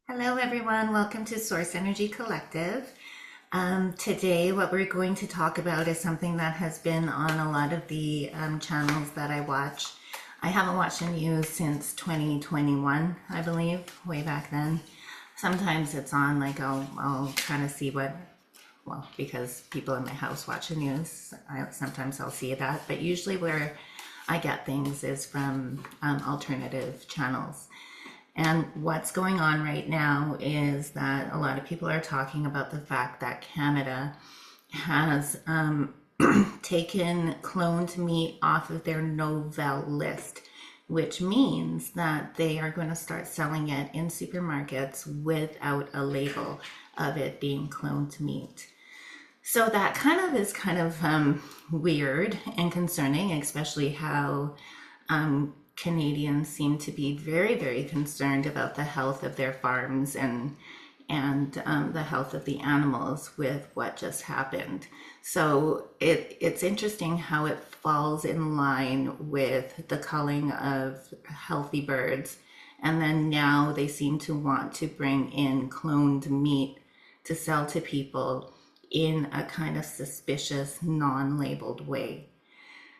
Hello, everyone. Welcome to Source Energy Collective. Today, what we're going to talk about is something that has been on a lot of the channels that I watch. I haven't watched the news since 2021, I believe, way back then. Sometimes it's on, like I'll kind of see well, because people in my house watch the news, sometimes I'll see that. But usually where I get things is from alternative channels. And what's going on right now is that a lot of people are talking about the fact that Canada has taken cloned meat off of their no-vel list, which means that they are going to start selling it in supermarkets without a label of it being cloned meat. So that is kind of weird and concerning, especially how Canadians seem to be very, very concerned about the health of their farms and the health of the animals with what just happened. So it's interesting how it falls in line with the culling of healthy birds. And then now they seem to want to bring in cloned meat to sell to people in a kind of suspicious, non-labeled way.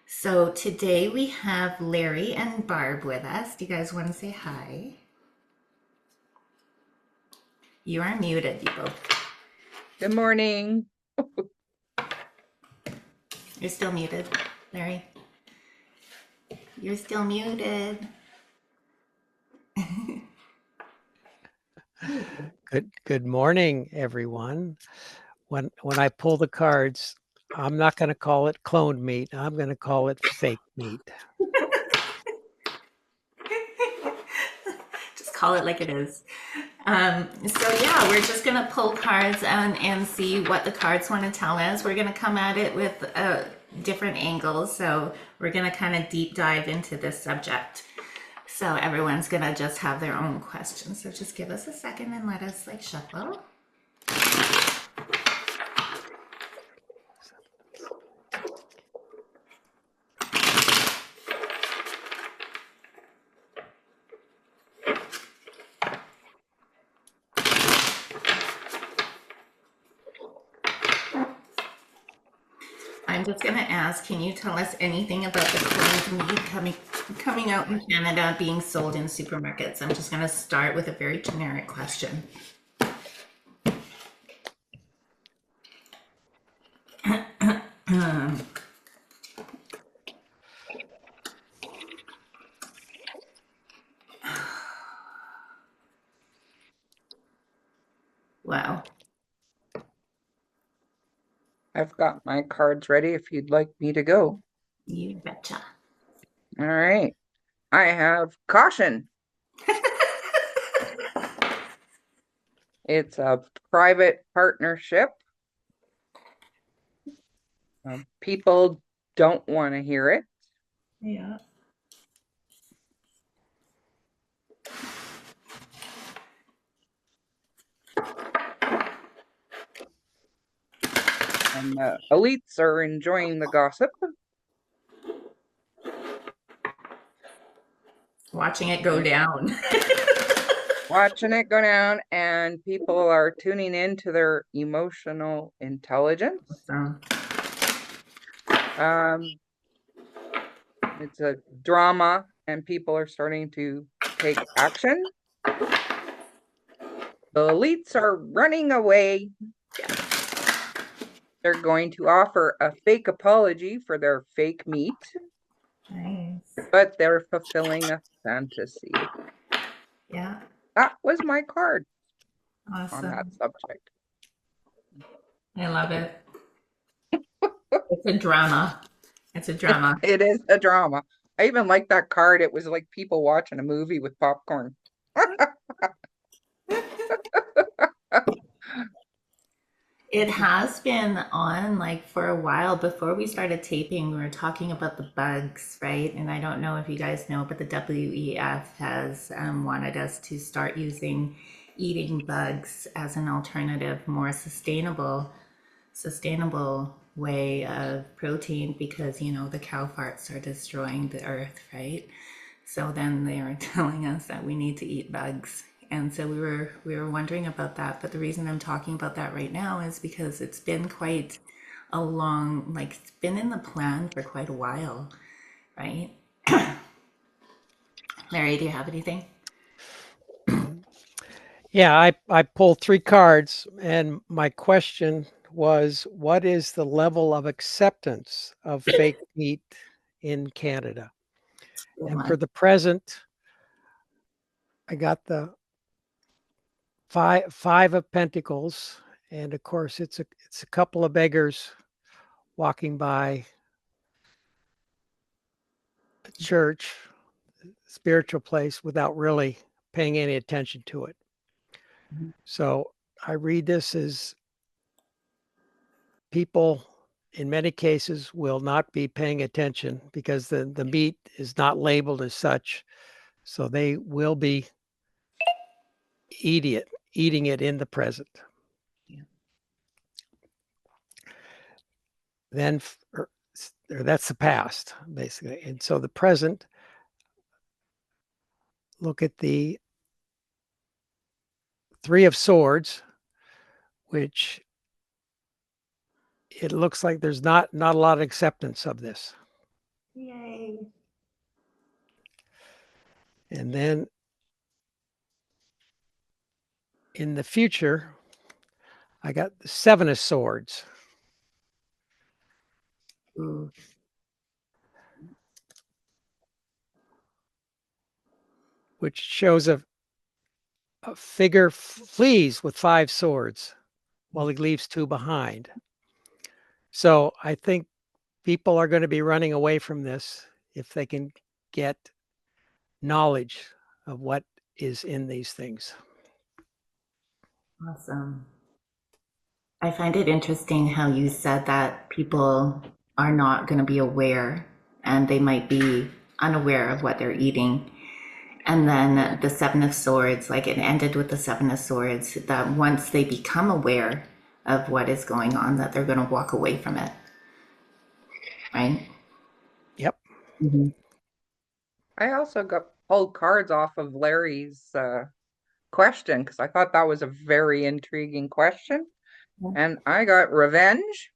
So today we have Larry and Barb with us. Do you guys want to say hi? You are muted, you both. Good morning. You're still muted, Larry. You're still muted. Good morning, everyone. When I pull the cards, I'm not going to call it cloned meat. I'm going to call it fake meat. Just call it like it is. So yeah, we're just gonna pull cards and see what the cards want to tell us. We're gonna come at it with different angles. So we're gonna kind of deep dive into this subject. So everyone's gonna just have their own questions. So just give us a second and let us shuffle. I'm just gonna ask, can you tell us anything about the cloned meat coming out in Canada being sold in supermarkets? I'm just gonna start with a very generic question. Wow. I've got my cards ready if you'd like me to go. You betcha. All right. I have caution. It's a private partnership. People don't want to hear it. Yeah. And the elites are enjoying the gossip. Watching it go down. Watching it go down, and people are tuning into their emotional intelligence. So, It's a drama, and people are starting to take action. The elites are running away. They're going to offer a fake apology for their fake meat, nice. but they're fulfilling a fantasy. Yeah. That was my card Awesome. on that subject. I love it. It's a drama. It's a drama. It is a drama. I even like that card. It was like people watching a movie with popcorn. It has been on for a while. Before we started taping, we were talking about the bugs, right? And I don't know if you guys know, but the WEF has wanted us to start using eating bugs as an alternative, more sustainable way of protein because the cow farts are destroying the earth, right? So then they are telling us that we need to eat bugs And so we were wondering about that. But the reason I'm talking about that right now is because it's been quite a long, like it's been in the plan for quite a while, right? Larry, do you have anything? Yeah, I pulled 3 cards, and my question was, what is the level of acceptance of fake meat in Canada? Good And for one. the present, I got the five of Pentacles, and of course, it's a couple of beggars walking by a church, spiritual place, without really paying any attention to it. So I read this as people in many cases will not be paying attention because the meat is not labeled as such. So they will be eating it in the present. Yeah. Then or that's the past, basically. And so the present, look at the 3 of Swords, which it looks like there's not a lot of acceptance of this. Yay. And then in the future, I got the 7 of Swords, Ooh. which shows a figure flees with 5 swords while he leaves 2 behind. So I think people are going to be running away from this if they can get knowledge of what is in these things. Awesome. I find it interesting how you said that people are not going to be aware and they might be unaware of what they're eating. And then the Seven of Swords, like it ended with the Seven of Swords, that once they become aware of what is going on, that they're going to walk away from it, right? Yep. Mm-hmm. I also got pulled cards off of Larry's question because I thought that was a very intriguing question. And I got revenge.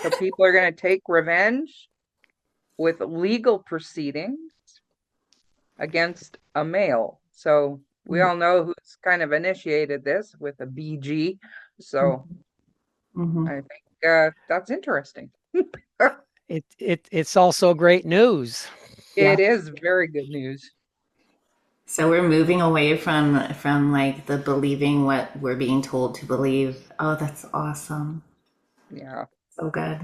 So people are going to take revenge with legal proceedings against a male. So we all know who's kind of initiated this with a BG. So Mm-hmm. I think that's interesting. It's also great news. Yeah. It is very good news. So we're moving away from like the believing what we're being told to believe. Oh, that's awesome. Yeah. So good.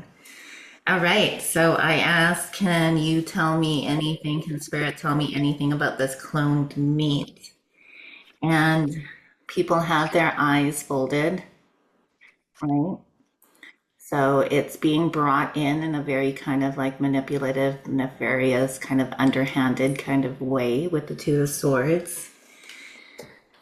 All right. So I asked, can you tell me anything? Can Spirit tell me anything about this cloned meat? And people have their eyes folded, right? So it's being brought in a very kind of like manipulative, nefarious, kind of underhanded kind of way with the Two of Swords.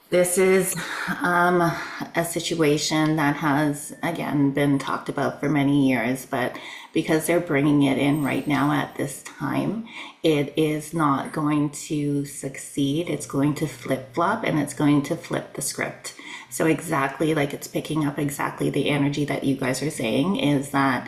This is a situation that has, again, been talked about for many years, but because they're bringing it in right now at this time, it is not going to succeed. It's going to flip flop and it's going to flip the script. So, exactly like it's picking up exactly the energy that you guys are saying is that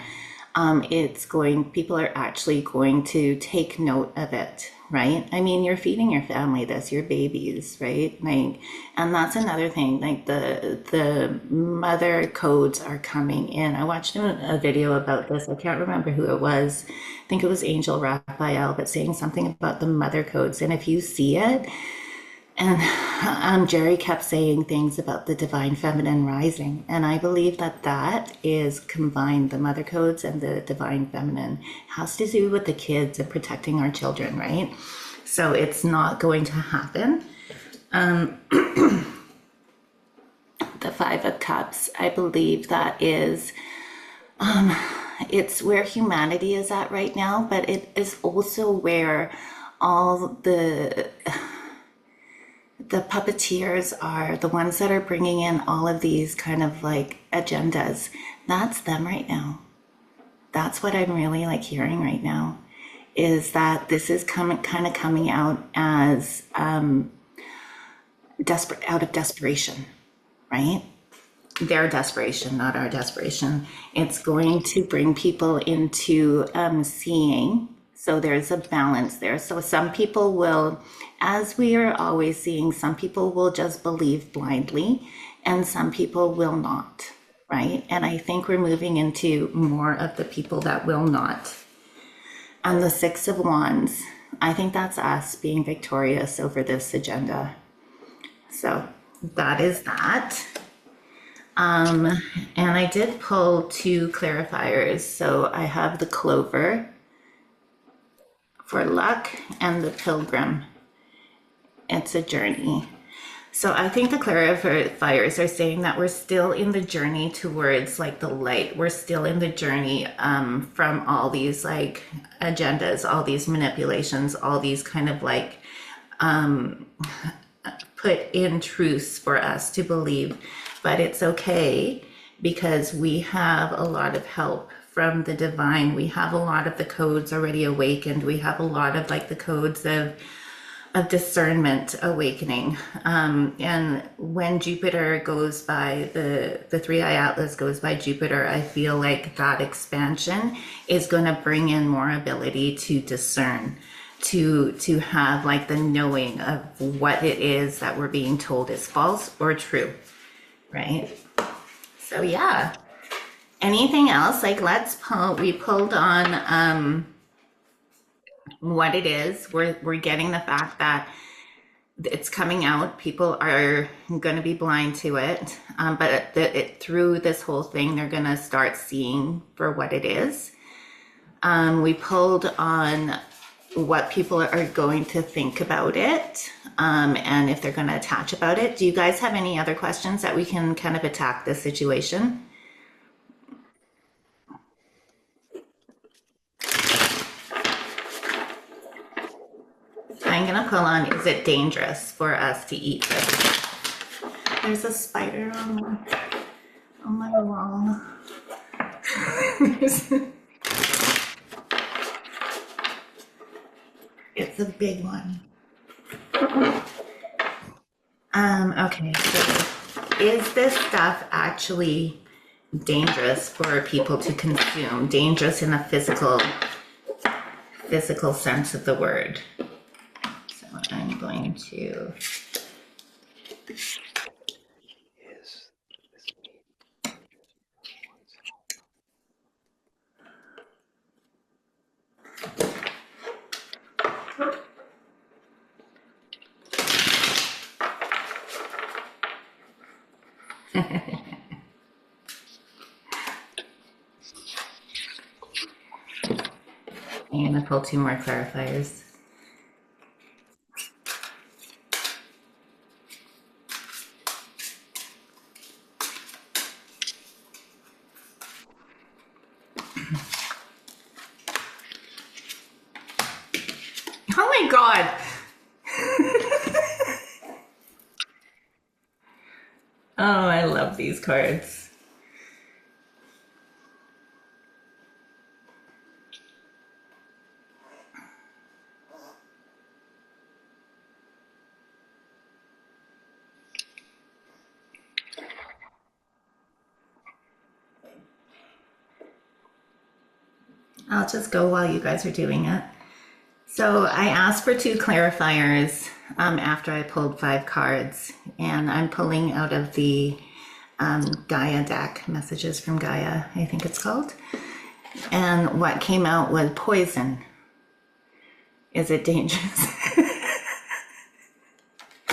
people are actually going to take note of it, right? I mean, you're feeding your family this, your babies, right? Like, and that's another thing. Like the mother codes are coming in. I watched a video about this. I can't remember who it was. I think it was Angel Raphael, but saying something about the mother codes. And if you see it, and Jerry kept saying things about the divine feminine rising. And I believe that that is combined, the mother codes and the divine feminine has to do with the kids and protecting our children, right? So it's not going to happen. The Five of Cups, I believe that is, it's where humanity is at right now, but it is also where all the puppeteers are the ones that are bringing in all of these kind of like agendas. That's them right now. That's what I'm really like hearing right now is that this is coming out as desperate, out of desperation, right? Their desperation, not our desperation. It's going to bring people into seeing. So there's a balance there. So some people will, as we are always seeing, some people will just believe blindly and some people will not, right? And I think we're moving into more of the people that will not. And the Six of Wands, I think that's us being victorious over this agenda. So that is that. And I did pull two clarifiers. So I have the Clover for luck and the Pilgrim. It's a journey. So I think the clarifiers are saying that we're still in the journey towards like the light. We're still in the journey from all these like agendas, all these manipulations, all these kind of like put in truths for us to believe. But it's okay because we have a lot of help from the divine. We have a lot of the codes already awakened. We have a lot of like the codes of discernment awakening. And when Jupiter goes by, the three-eye atlas goes by Jupiter, I feel like that expansion is going to bring in more ability to discern, to have like the knowing of what it is that we're being told is false or true, right? So yeah. Anything else? Like let's pull, we pulled on what it is. We're getting the fact that it's coming out. People are going to be blind to it, but through this whole thing, they're going to start seeing for what it is. We pulled on what people are going to think about it, and if they're going to attach about it. Do you guys have any other questions that we can kind of attack this situation? I'm gonna pull on, is it dangerous for us to eat this? There's a spider on my wall. It's a big one. Okay, so is this stuff actually dangerous for people to consume? Dangerous in a physical sense of the word. So I'm going to. I'm gonna pull two more clarifiers. Oh my God. Oh, I love these cards. I'll just go while you guys are doing it. So I asked for two clarifiers after I pulled 5 cards, and I'm pulling out of the Gaia deck, Messages from Gaia, I think it's called. And what came out was poison. Is it dangerous?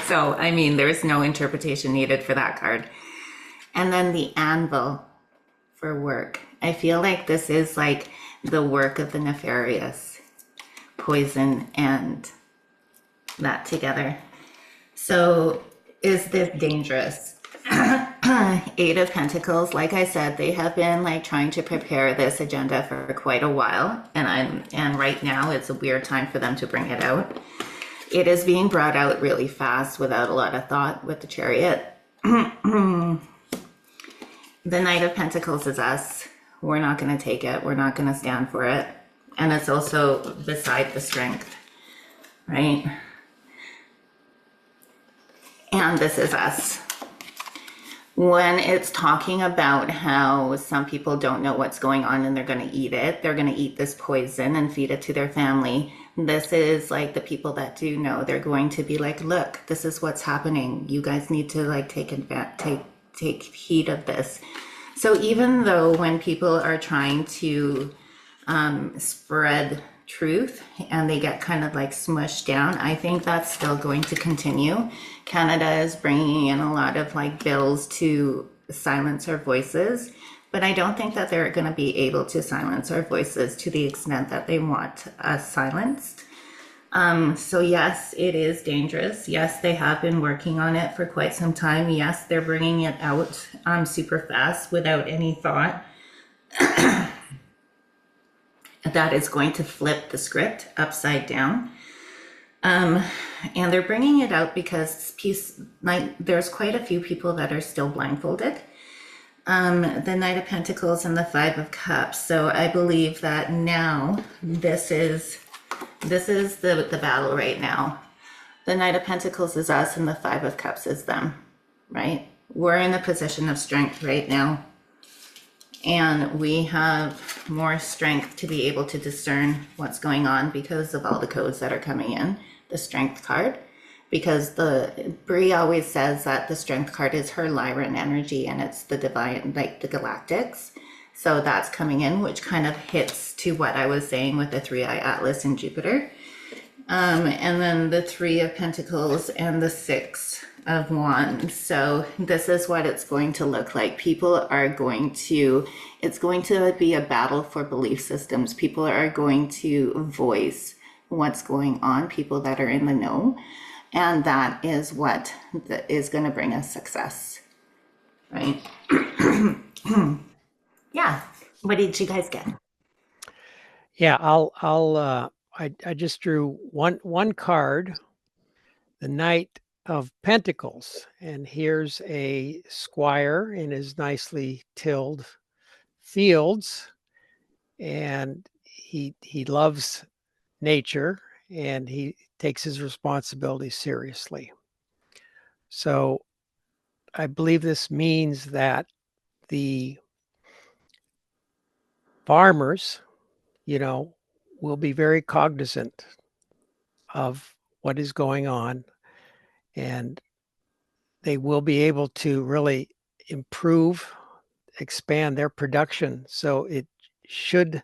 So, I mean, there's no interpretation needed for that card. And then the anvil for work. I feel like this is like the work of the nefarious, poison and that together. So is this dangerous? 8 of Pentacles, like I said, they have been like trying to prepare this agenda for quite a while, and right now it's a weird time for them to bring it out. It is being brought out really fast without a lot of thought with the Chariot. The Knight of Pentacles is us. We're not going to take it. We're not going to stand for it. And it's also beside the strength, right? And this is us. When it's talking about how some people don't know what's going on and they're going to eat it, they're going to eat this poison and feed it to their family. This is like the people that do know. They're going to be like, look, this is what's happening. You guys need to like take heed of this. So even though when people are trying to spread truth and they get kind of like smushed down, I think that's still going to continue. Canada is bringing in a lot of like bills to silence our voices, but I don't think that they're going to be able to silence our voices to the extent that they want us silenced. So yes, it is dangerous. Yes, they have been working on it for quite some time. Yes, they're bringing it out super fast without any thought that is going to flip the script upside down. And they're bringing it out because there's quite a few people that are still blindfolded. The Knight of Pentacles and the Five of Cups. So I believe that now this is the battle right now. The Knight of Pentacles is us and the Five of Cups is them, right? We're in a position of strength right now. And we have more strength to be able to discern what's going on because of all the codes that are coming in. The Strength card, because Brie always says that the Strength card is her Lyran energy and it's the divine, like the galactics. So that's coming in, which kind of hits to what I was saying with the Three-Eye Atlas and Jupiter. And then the Three of Pentacles and the Six of Wands. So this is what it's going to look like. It's going to be a battle for belief systems. People are going to voice what's going on, people that are in the know. And that is what is going to bring us success, right? Yeah. What did you guys get? Yeah, I just drew one card, the Knight of Pentacles, and here's a squire in his nicely tilled fields, and he loves nature and he takes his responsibility seriously. So I believe this means that the farmers, will be very cognizant of what is going on, and they will be able to really expand their production. So it should,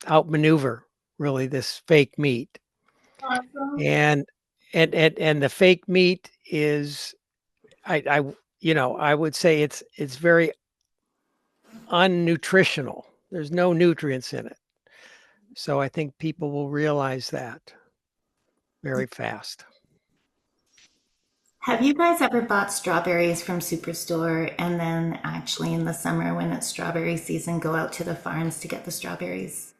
outmaneuver really this fake meat. Awesome. And the fake meat is, I would say it's very unnutritional. There's no nutrients in it. So I think people will realize that very fast. Have you guys ever bought strawberries from Superstore and then actually in the summer when it's strawberry season go out to the farms to get the strawberries?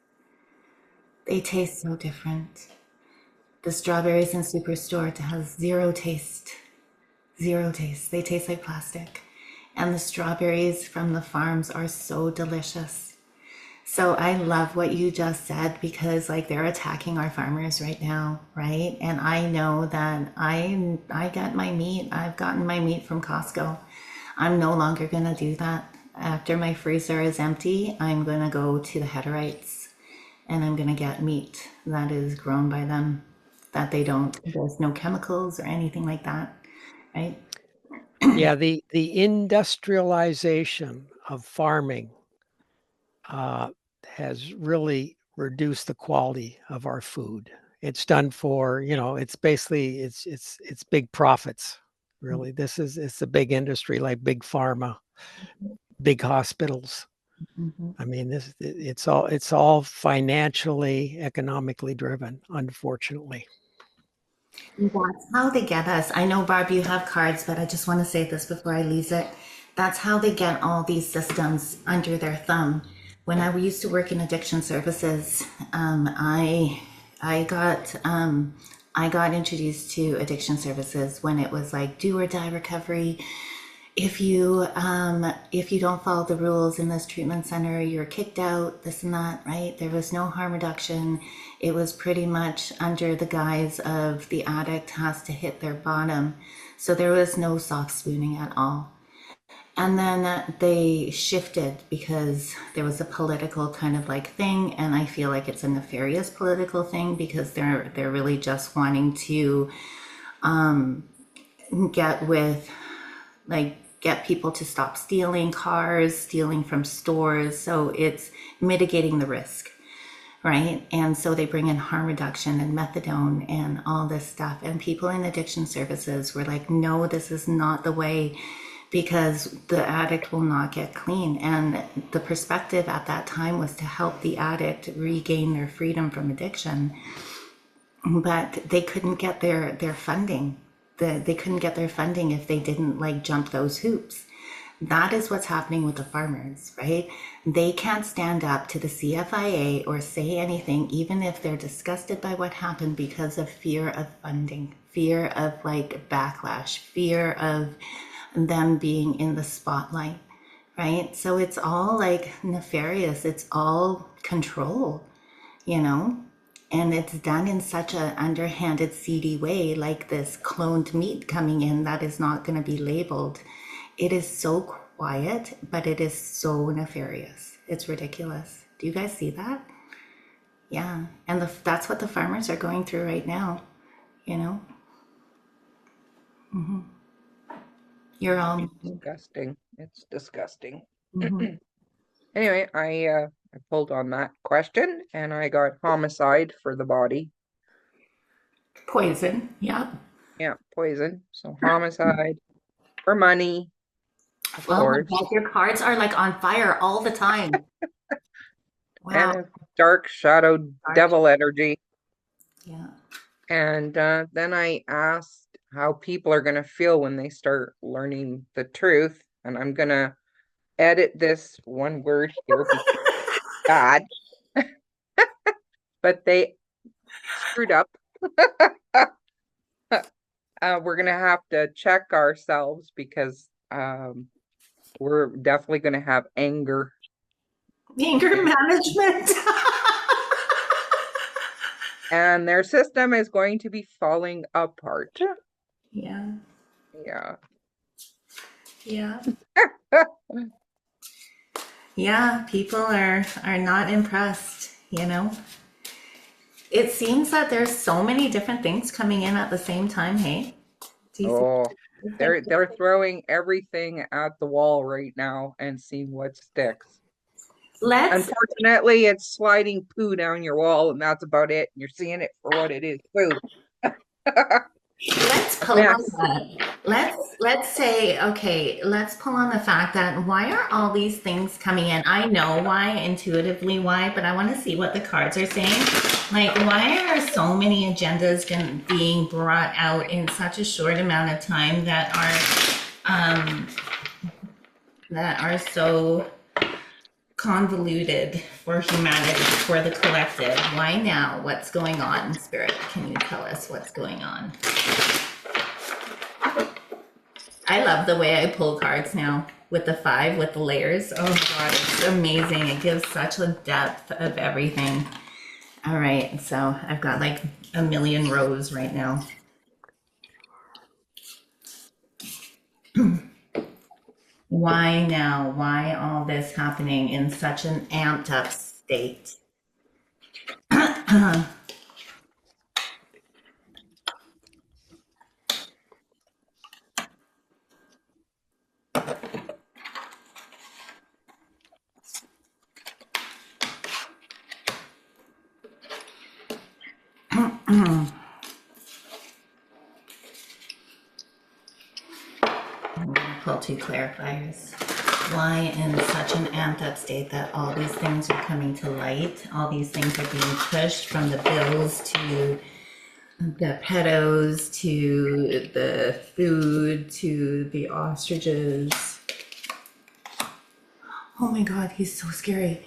They taste so different. The strawberries in Superstore have zero taste. Zero taste. They taste like plastic. And the strawberries from the farms are so delicious. So I love what you just said because like they're attacking our farmers right now, right? And I know that I get my meat. I've gotten my meat from Costco. I'm no longer gonna do that. After my freezer is empty, I'm gonna go to the Heterites and I'm gonna get meat that is grown by them. There's no chemicals or anything like that, right? Yeah, the industrialization of farming has really reduced the quality of our food. It's done for, it's basically it's big profits. Really, it's a big industry like big pharma, big hospitals. Mm-hmm. I mean, it's all financially, economically driven, unfortunately. That's how they get us. I know, Barb, you have cards, but I just want to say this before I lose it. That's how they get all these systems under their thumb. When I used to work in addiction services, I got introduced to addiction services when it was like do or die recovery. if you don't follow the rules in this treatment center, you're kicked out, this and that, right? There was no harm reduction. It was pretty much under the guise of the addict has to hit their bottom. So there was no soft spooning at all. And then they shifted because there was a political kind of like thing, and I feel like it's a nefarious political thing because they're really just wanting to get with like get people to stop stealing cars, stealing from stores. So it's mitigating the risk, right? And so they bring in harm reduction and methadone and all this stuff. And people in addiction services were like, no, this is not the way because the addict will not get clean. And the perspective at that time was to help the addict regain their freedom from addiction. But they couldn't get their funding. They couldn't get their funding if they didn't like jump those hoops. That is what's happening with the farmers, right? They can't stand up to the CFIA or say anything, even if they're disgusted by what happened because of fear of funding, fear of like backlash, fear of them being in the spotlight, right? So it's all like nefarious. It's all control, you know? And it's done in such an underhanded, seedy way, like this cloned meat coming in that is not going to be labeled. It is so quiet, but it is so nefarious. It's ridiculous. Do you guys see that? Yeah. And that's what the farmers are going through right now, you know? You're all. Disgusting. It's disgusting. Mhm. Anyway, I pulled on that question and I got homicide for the body. Poison. Yeah. Yeah, poison. So homicide for money, of Oh my course. God, your cards are like on fire all the time. Wow. And dark shadow devil energy. Yeah. And then I asked how people are going to feel when they start learning the truth. And I'm going to edit this one word here because it's bad, but they screwed up. We're going to have to check ourselves because we're definitely going to have anger. Anger management. And their system is going to be falling apart. Yeah. Yeah. Yeah. Yeah, people are not impressed, you know. It seems that there's so many different things coming in at the same time, hey? Do you Oh, see? they're throwing everything at the wall right now and seeing what sticks. Let's Unfortunately, it's sliding poo down your wall, and that's about it. You're seeing it for what it is, poo. pull on Mess. that. Let's say, okay, let's pull on the fact that why are all these things coming in? I know why, intuitively why, but I want to see what the cards are saying. Like, why are so many agendas being brought out in such a short amount of time that are so convoluted for humanity, for the collective? Why now? What's going on, Spirit? Can you tell us what's going on? I love the way I pull cards now with the 5, with the layers. Oh God, it's amazing. It gives such a depth of everything. All right, so I've got like a million rows right now. Why now? Why all this happening in such an amped up state? Pull 2 clarifiers. Why in such an amped up state that all these things are coming to light? All these things are being pushed, from the bills to the pedos to the food to the ostriches. Oh my God, he's so scary.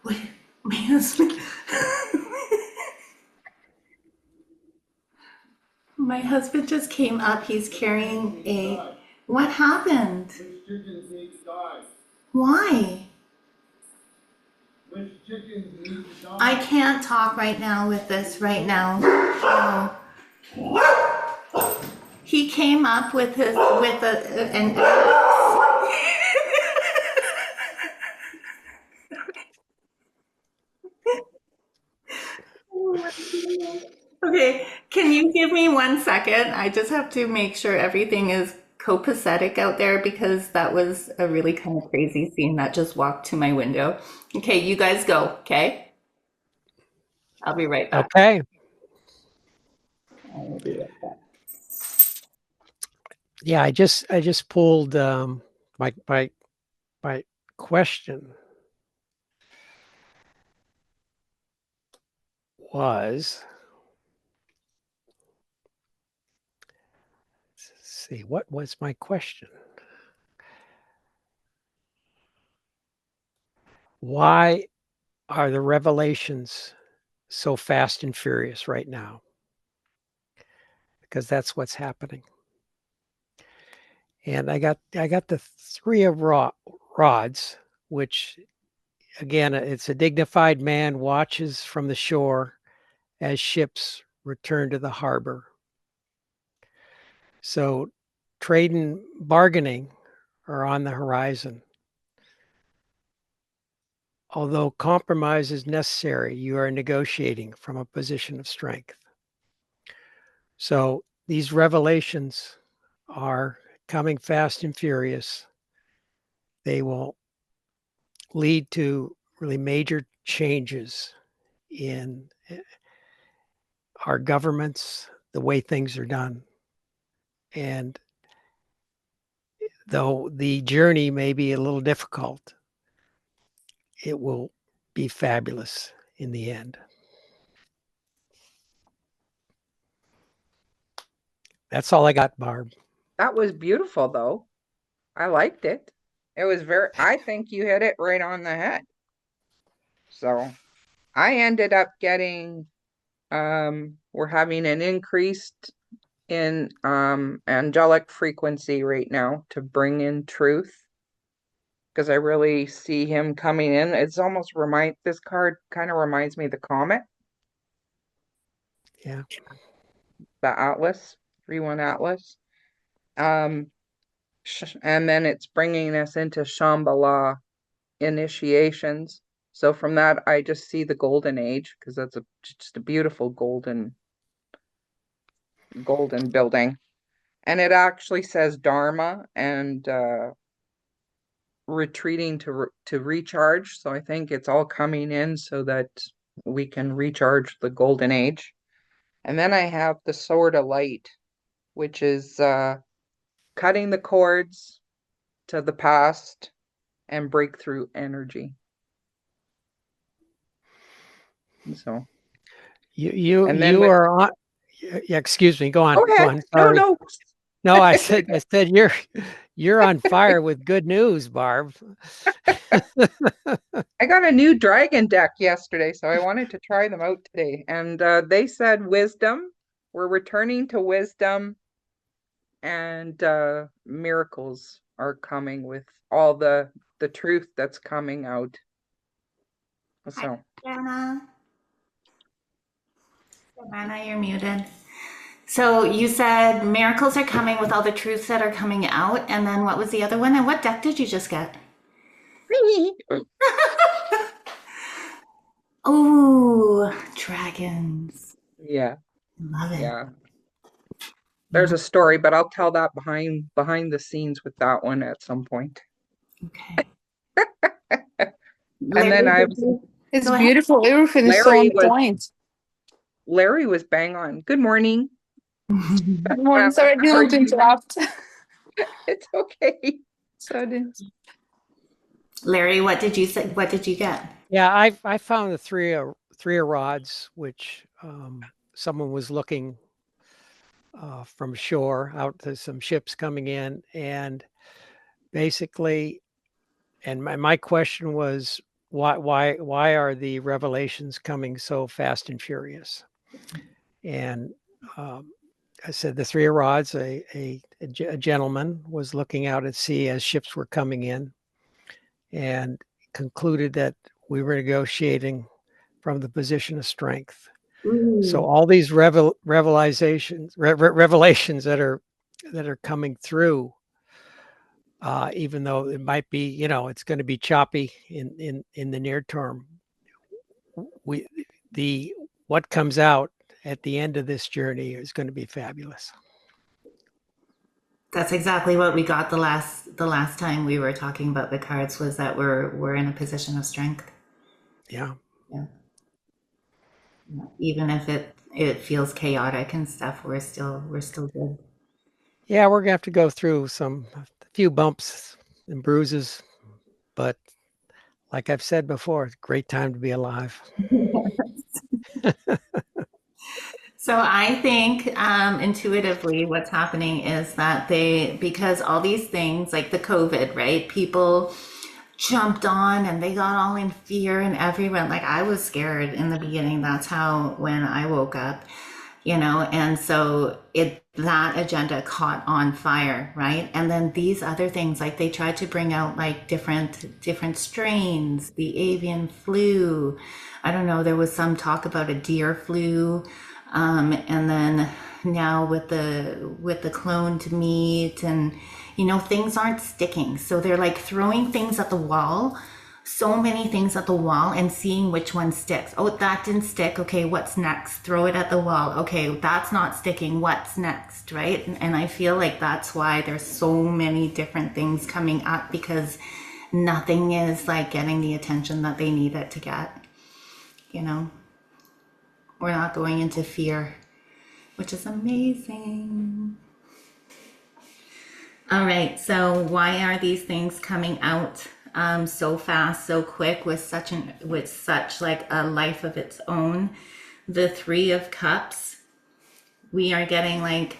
What? My husband. My husband just came up. He's carrying a What happened? Which chickens need to die? Why? Which chickens need to die? I can't talk right now with this right now. He came up with his with an Okay, can you give me 1 second? I just have to make sure everything is copacetic out there because that was a really kind of crazy scene that just walked to my window. Okay, you guys go, okay? I'll be right back. Okay. I'll be right back. Yeah, I just pulled my question was, let's see, what was my question? Why are the revelations so fast and furious right now? Because that's what's happening. And I got the three of rods, which again, it's a dignified man watches from the shore as ships return to the harbor. So trade and bargaining are on the horizon. Although compromise is necessary, you are negotiating from a position of strength. So these revelations are coming fast and furious. They will lead to really major changes in our governments, the way things are done. And though the journey may be a little difficult, it will be fabulous in the end. That's all I got, Barb. That was beautiful, though. I liked it. It was I think you hit it right on the head. So I ended up getting, we're having an increased in angelic frequency right now to bring in truth. Because I really see him coming in. It's almost this card kind of reminds me of the comet. Yeah. The Atlas, 3-1 Atlas. And then it's bringing us into Shambhala initiations. So from that, I just see the golden age because that's just a beautiful golden building. And it actually says Dharma and retreating to recharge. So I think it's all coming in so that we can recharge the golden age. And then I have the sword of light, which is cutting the cords to the past and breakthrough energy. So You and then with, are on. Yeah, excuse me. Go on. go Go ahead. on. Sorry. No. No, I said you're on fire with good news, Barb. I got a new dragon deck yesterday, so I wanted to try them out today. And they said wisdom. We're returning to wisdom, and miracles are coming with all the truth that's coming out. So Savannah. Savannah, you're muted. So you said miracles are coming with all the truths that are coming out, and then what was the other one? And what deck did you just get? Oh, dragons. yeah, Love it. yeah. There's a story, but I'll tell that behind the scenes with that one at some point. Okay. And then I It's Go ahead. beautiful. Everything is so on point. Larry was bang on. Good morning. Good morning. Sorry, I didn't want to interrupt. It's okay. Sorry. Larry, what did you say? What did you get? Yeah, I found the three of rods, which someone was looking from shore out to some ships coming in, and basically, and my question was why are the revelations coming so fast and furious? And I said the Three of Rods, a gentleman was looking out at sea as ships were coming in and concluded that we were negotiating from the position of strength. So all these revelations that are coming through, even though it might be, it's going to be choppy in the near term. What comes out at the end of this journey is going to be fabulous. That's exactly what we got the last time we were talking about the cards, was that we're in a position of strength. Yeah. Yeah. Even if it feels chaotic and stuff, we're still good. Yeah, we're gonna have to go through a few bumps and bruises, but like I've said before, it's a great time to be alive. So I think intuitively what's happening is that because all these things like the COVID, right? People jumped on and they got all in fear, and everyone, like, I was scared in the beginning. That's how, when I woke up, and so that agenda caught on fire, right? And then these other things, like they tried to bring out like different strains, the avian flu. I don't know, there was some talk about a deer flu. And then now with the cloned meat, and things aren't sticking. So they're like throwing things at the wall, so many things at the wall, and seeing which one sticks. Oh, that didn't stick. Okay, what's next? Throw it at the wall. Okay, that's not sticking. What's next, right? And I feel like that's why there's so many different things coming up, because nothing is like getting the attention that they need it to get. We're not going into fear, which is amazing. All right, so why are these things coming out so fast, so quick, with such like a life of its own? The Three of Cups, we are getting like,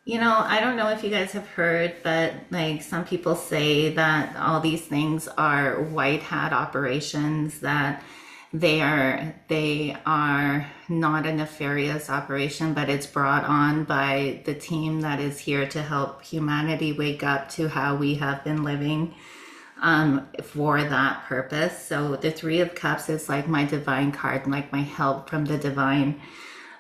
I don't know if you guys have heard, but like some people say that all these things are white hat operations, that they are not a nefarious operation, but it's brought on by the team that is here to help humanity wake up to how we have been living for that purpose. So the Three of Cups is like my divine card, like my help from the divine.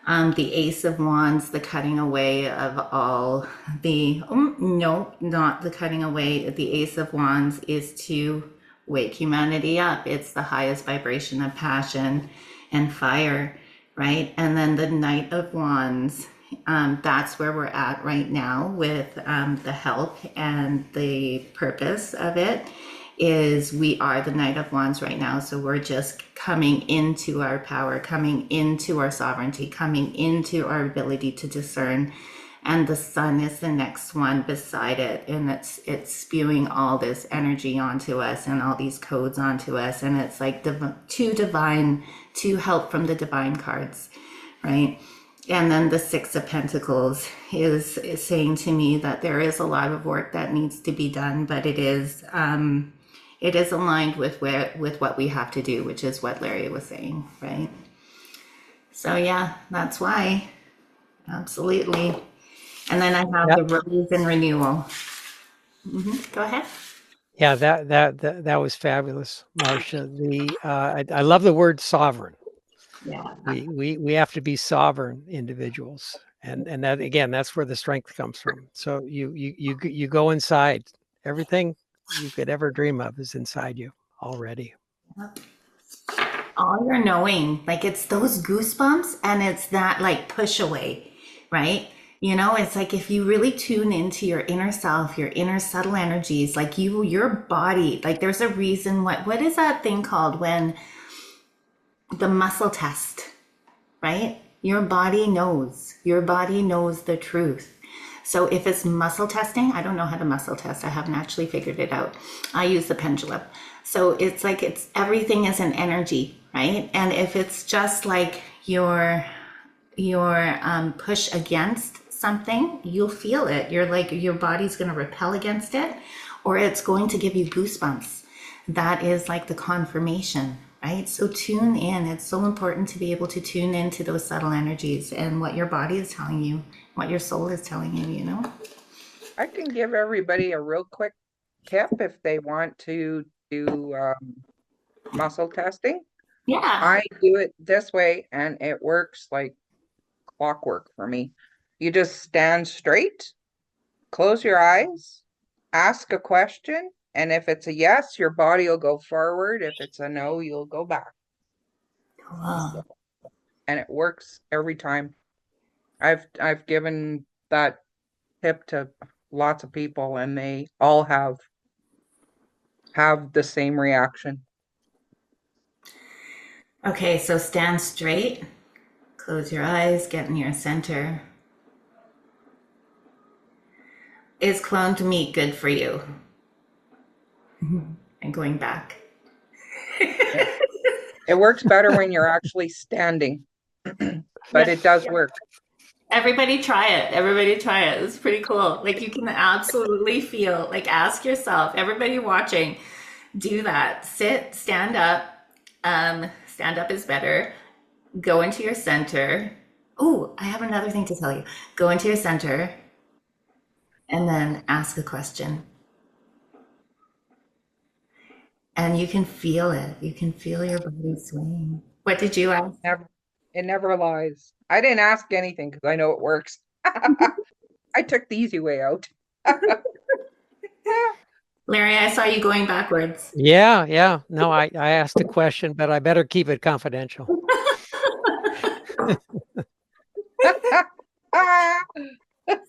The Ace of Wands, the cutting away of all no, not the cutting away. The Ace of Wands is to wake humanity up. It's the highest vibration of passion and fire, right? And then the Knight of Wands, that's where we're at right now with the help and the purpose of it. Is we are the Knight of Wands right now. So we're just coming into our power, coming into our sovereignty, coming into our ability to discern. And the Sun is the next one beside it. And it's spewing all this energy onto us and all these codes onto us. And it's like two help from the divine cards, right? And then the Six of Pentacles is saying to me that there is a lot of work that needs to be done, but it is aligned with what we have to do, which is what Larry was saying, right? So yeah, that's why. Absolutely. And then I have the Rose and Renewal. Go ahead. Yeah, that was fabulous, Marcia. I love the word sovereign. Yeah. We have to be sovereign individuals, and that, again, that's where the strength comes from. So you go inside. Everything you could ever dream of is inside you already. All your knowing, like it's those goosebumps, and it's that like push away, right? It's like if you really tune into your inner self, your inner subtle energies, like your body, like there's a reason. What is that thing called when the muscle test, right? Your body knows the truth. So if it's muscle testing, I don't know how to muscle test. I haven't actually figured it out. I use the pendulum. So it's like everything is an energy, right? And if it's just like your push against something, you'll feel it. You're like, your body's going to repel against it, or it's going to give you goosebumps. That is like the confirmation, right? So tune in. It's so important to be able to tune into those subtle energies and what your body is telling you, what your soul is telling you, you know? I can give everybody a real quick tip if they want to do muscle testing. Yeah. I do it this way and it works like clockwork for me. You just stand straight, close your eyes, ask a question, and if it's a yes, your body will go forward. If it's a no, you'll go back. Wow. And it works every time. I've given that tip to lots of people and they all have the same reaction. Okay, so stand straight, close your eyes, get in your center. Is cloned meat good for you? And going back. It works better when you're actually standing, but it does work. Everybody try it. Everybody try it. It's pretty cool. Like you can absolutely feel, like ask yourself, everybody watching, do that. Sit, stand up. Stand up is better. Go into your center. Oh, I have another thing to tell you. Go into your center and then ask a question. And you can feel it. You can feel your body swaying. What did you ask? It never lies. I didn't ask anything because I know it works. I took the easy way out. Larry, I saw you going backwards. Yeah. No, I asked a question, but I better keep it confidential.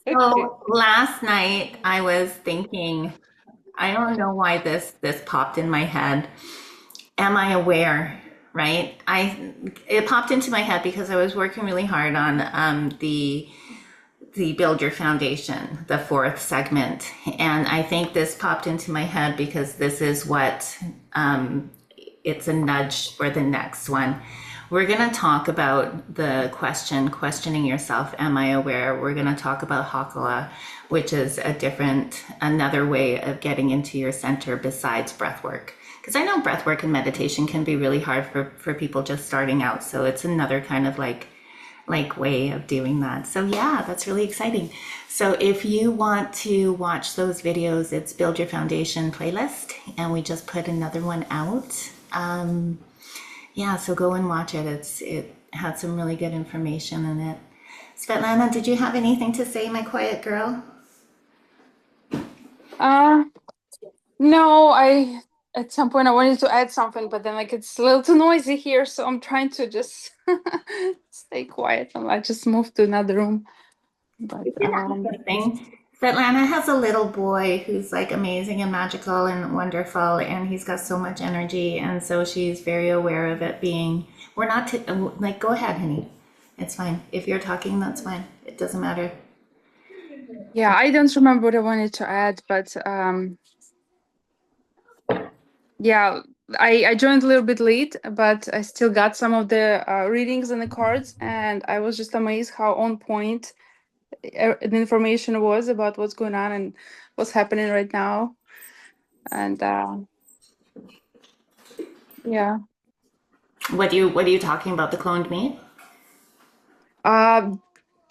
So last night I was thinking, I don't know why this popped in my head. Am I aware? Right? It popped into my head because I was working really hard on the Build Your Foundation, the fourth segment. And I think this popped into my head because this is what it's a nudge for the next one. We're going to talk about the questioning yourself, am I aware? We're going to talk about Hakala, which is another way of getting into your center besides breath work. Because I know breath work and meditation can be really hard for people just starting out. So it's another kind of like way of doing that. So yeah, that's really exciting. So if you want to watch those videos, it's Build Your Foundation playlist, and we just put another one out. Yeah, so go and watch it. It had some really good information in it. Svetlana, did you have anything to say, my quiet girl? No, I at some point I wanted to add something, but then like it's a little too noisy here, so I'm trying to just stay quiet and I just move to another room. But Svetlana has a little boy who's like amazing and magical and wonderful, and he's got so much energy, and so she's very aware of it being. We're not like, go ahead, honey. It's fine. If you're talking, that's fine. It doesn't matter. yeah, I don't remember what I wanted to add, but yeah, I joined a little bit late, but I still got some of the readings and the cards, and I was just amazed how on point the information was about what's going on and what's happening right now. And yeah. What are you talking about? The cloned meat?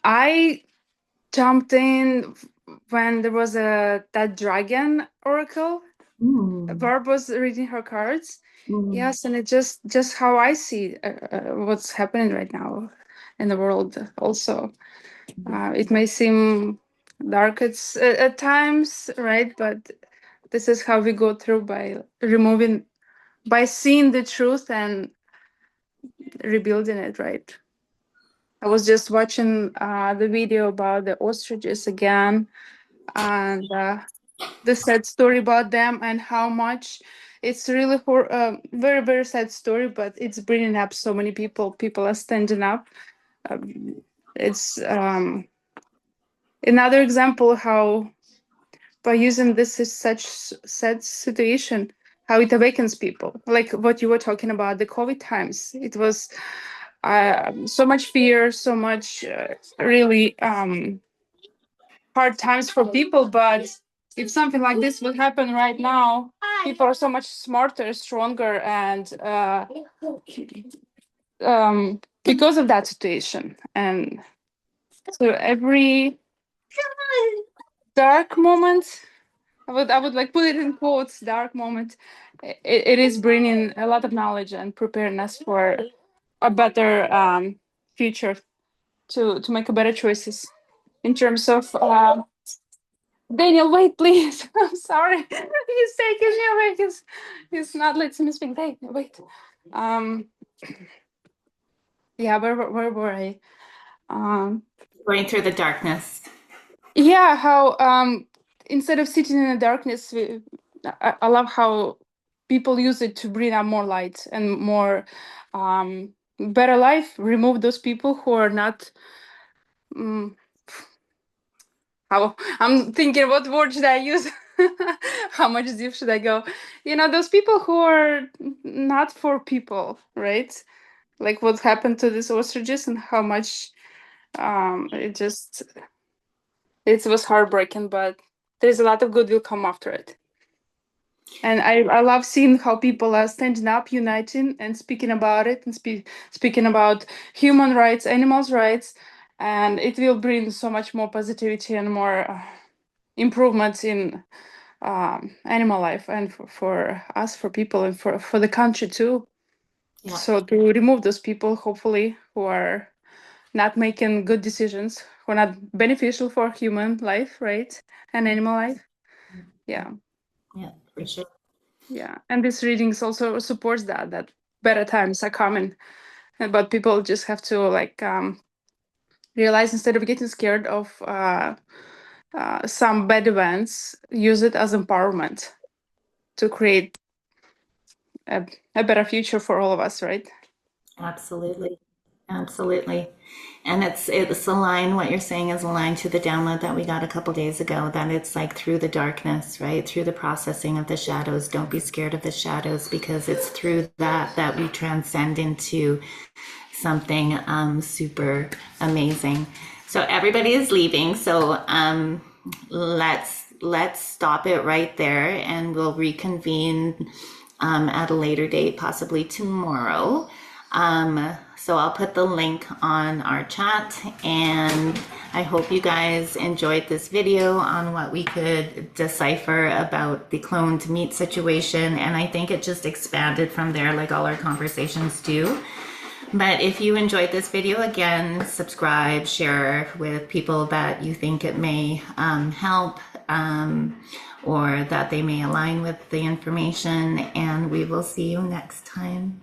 I jumped in when there was that dragon oracle. Barb was reading her cards. Yes, and it just how I see what's happening right now in the world. Also, it may seem dark at times, right? But this is how we go through by seeing the truth and rebuilding it, right? I was just watching the video about the ostriches again, and the sad story about them and how much it's really very very sad story, but it's bringing up so many people. People are standing up. It's another example how by using this is such sad situation, how it awakens people. Like what you were talking about, the COVID times. It was so much fear, so much really hard times for people, but if something like this would happen right now, people are so much smarter, stronger, and because of that situation. And so every dark moment, I would like put it in quotes, dark moment, it is bringing a lot of knowledge and preparing us for a better future, to make a better choices in terms of Daniel, wait, please. I'm sorry. He's taking me away. He's not letting me speak. Daniel, wait. Um, yeah, where were I? Going through the darkness. Yeah, how instead of sitting in the darkness, I love how people use it to bring up more light and more better life. Remove those people who are not. How I'm thinking, what word should I use? How much deep should I go? Those people who are not for people, right? Like what happened to these ostriches and how much it was heartbreaking, but there's a lot of good will come after it. And I love seeing how people are standing up, uniting, and speaking about it, and speaking about human rights, animals' rights, and it will bring so much more positivity and more improvements in animal life, and for us, for people, and for the country too. Yeah. So to remove those people, hopefully, who are not making good decisions, who are not beneficial for human life, right, and animal life. Yeah. Yeah, for sure. Yeah, and this readings also supports that better times are coming, but people just have to realize, instead of getting scared of some bad events, use it as empowerment to create a better future for all of us, right? Absolutely. Absolutely. And it's aligned, what you're saying is aligned to the download that we got a couple days ago, that it's like through the darkness, right? Through the processing of the shadows. Don't be scared of the shadows, because it's through that we transcend into something super amazing. So everybody is leaving. So let's stop it right there, and we'll reconvene at a later date, possibly tomorrow. So I'll put the link on our chat, and I hope you guys enjoyed this video on what we could decipher about the cloned meat situation. And I think it just expanded from there, like all our conversations do. But if you enjoyed this video, again, subscribe, share with people that you think it may help, or that they may align with the information, and we will see you next time.